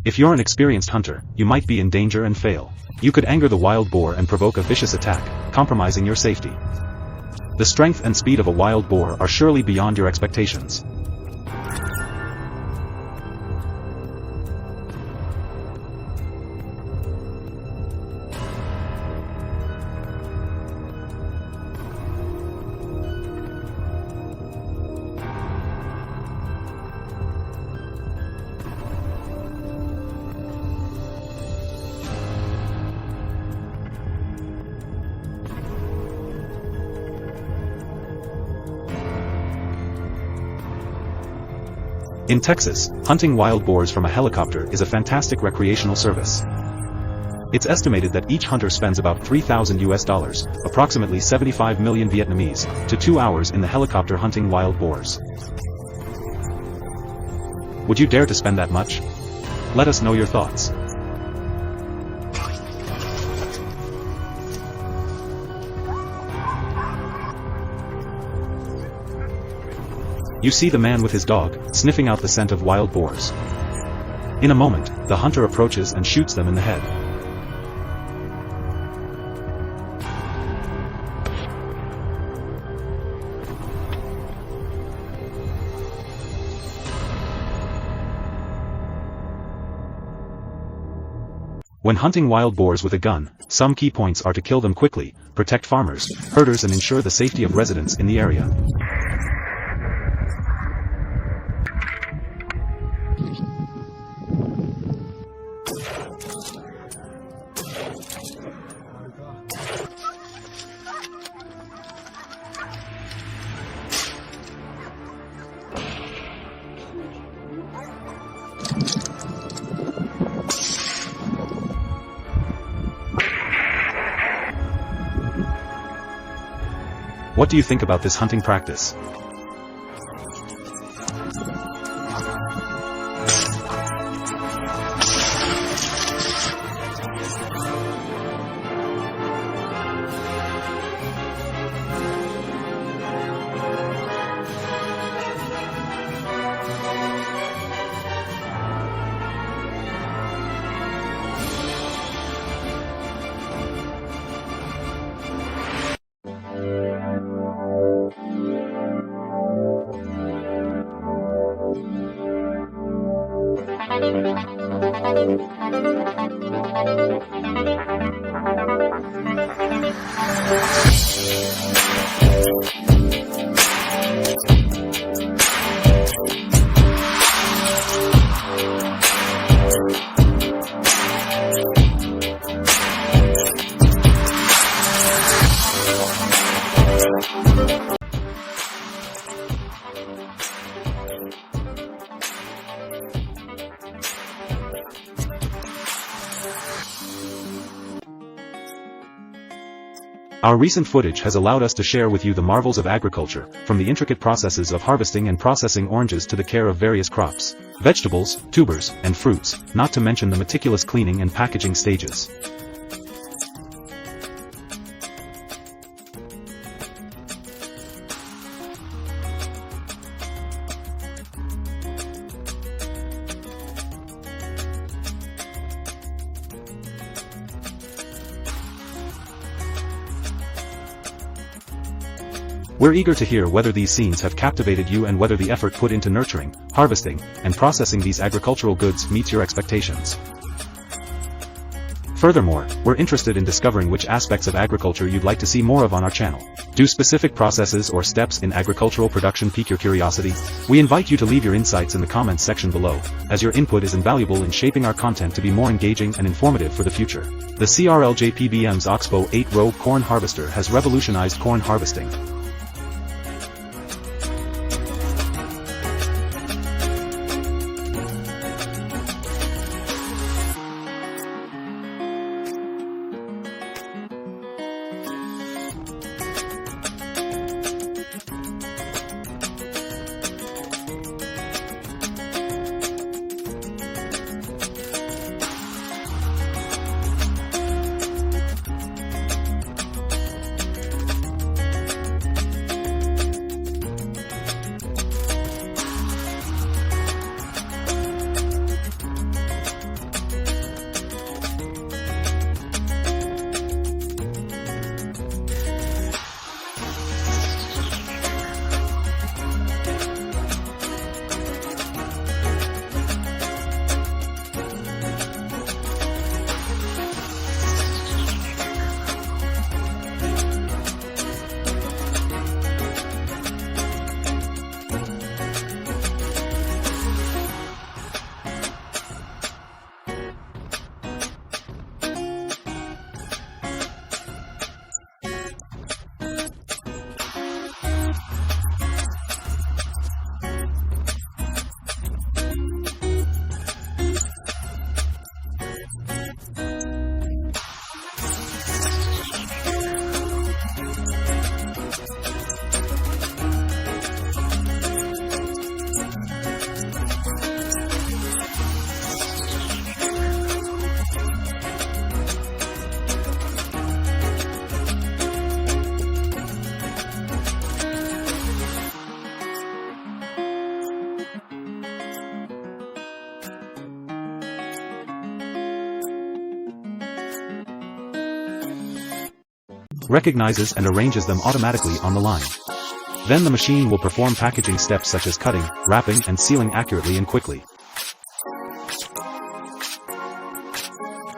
If you're an experienced hunter, you might be in danger and fail. You could anger the wild boar and provoke a vicious attack, compromising your safety. The strength and speed of a wild boar are surely beyond your expectations. In Texas, hunting wild boars from a helicopter is a fantastic recreational service. It's estimated that each hunter spends about $3,000, approximately 75 million Vietnamese, to 2 hours in the helicopter hunting wild boars. Would you dare to spend that much? Let us know your thoughts. You see the man with his dog, sniffing out the scent of wild boars. In a moment, the hunter approaches and shoots them in the head. When hunting wild boars with a gun, some key points are to kill them quickly, protect farmers, herders and ensure the safety of residents in the area. What do you think about this hunting practice? Our recent footage has allowed us to share with you the marvels of agriculture, from the intricate processes of harvesting and processing oranges to the care of various crops, vegetables, tubers, and fruits, not to mention the meticulous cleaning and packaging stages. We're eager to hear whether these scenes have captivated you and whether the effort put into nurturing, harvesting, and processing these agricultural goods meets your expectations. Furthermore, we're interested in discovering which aspects of agriculture you'd like to see more of on our channel. Do specific processes or steps in agricultural production pique your curiosity? We invite you to leave your insights in the comments section below, as your input is invaluable in shaping our content to be more engaging and informative for the future. The CRLJPBM's Oxbow 8-row corn harvester has revolutionized corn harvesting. recognizes and arranges them automatically on the line. Then the machine will perform packaging steps such as cutting, wrapping and sealing accurately and quickly.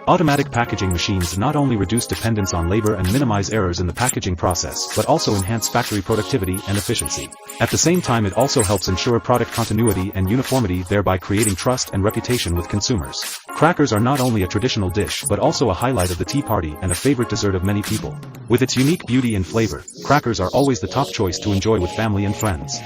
Automatic packaging machines not only reduce dependence on labor and minimize errors in the packaging process but also enhance factory productivity and efficiency. At the same time, it also helps ensure product continuity and uniformity, thereby creating trust and reputation with consumers. Crackers are not only a traditional dish but also a highlight of the tea party and a favorite dessert of many people. With its unique beauty and flavor, crackers are always the top choice to enjoy with family and friends.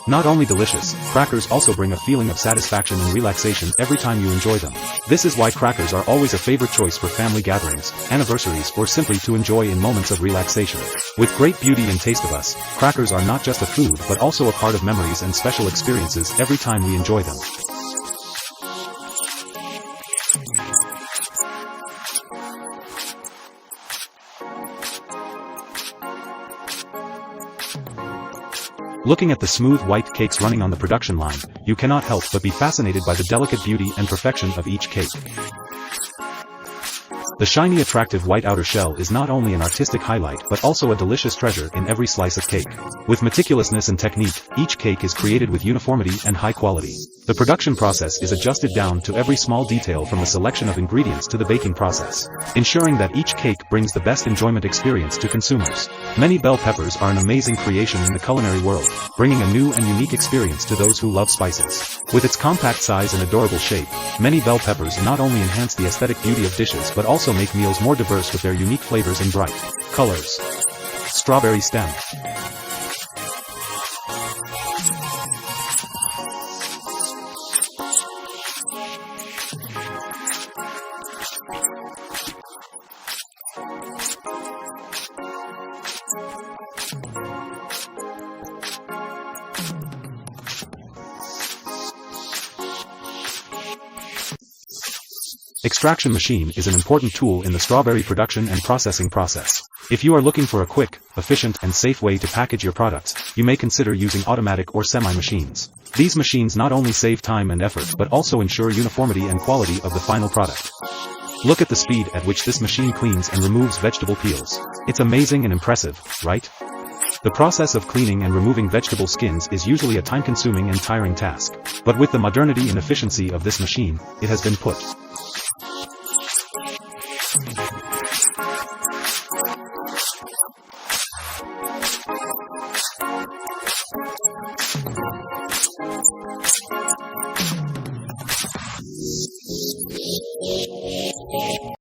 Not only delicious, crackers also bring a feeling of satisfaction and relaxation every time you enjoy them. This is why crackers are always a favorite choice for family gatherings, anniversaries, or simply to enjoy in moments of relaxation. With great beauty and taste of us, crackers are not just a food but also a part of memories and special experiences every time we enjoy them. Looking at the smooth white cakes running on the production line, you cannot help but be fascinated by the delicate beauty and perfection of each cake. The shiny, attractive white outer shell is not only an artistic highlight but also a delicious treasure in every slice of cake. With meticulousness and technique, each cake is created with uniformity and high quality. The production process is adjusted down to every small detail, from the selection of ingredients to the baking process, ensuring that each cake brings the best enjoyment experience to consumers. Many bell peppers are an amazing creation in the culinary world, bringing a new and unique experience to those who love spices. With its compact size and adorable shape, many bell peppers not only enhance the aesthetic beauty of dishes but also make meals more diverse with their unique flavors and bright colors. Strawberry stem. Extraction machine is an important tool in the strawberry production and processing process. If you are looking for a quick, efficient and safe way to package your products, you may consider using automatic or semi-machines. These machines not only save time and effort but also ensure uniformity and quality of the final product. Look at the speed at which this machine cleans and removes vegetable peels. It's amazing and impressive, right? The process of cleaning and removing vegetable skins is usually a time-consuming and tiring task. But with the modernity and efficiency of this machine, it has been put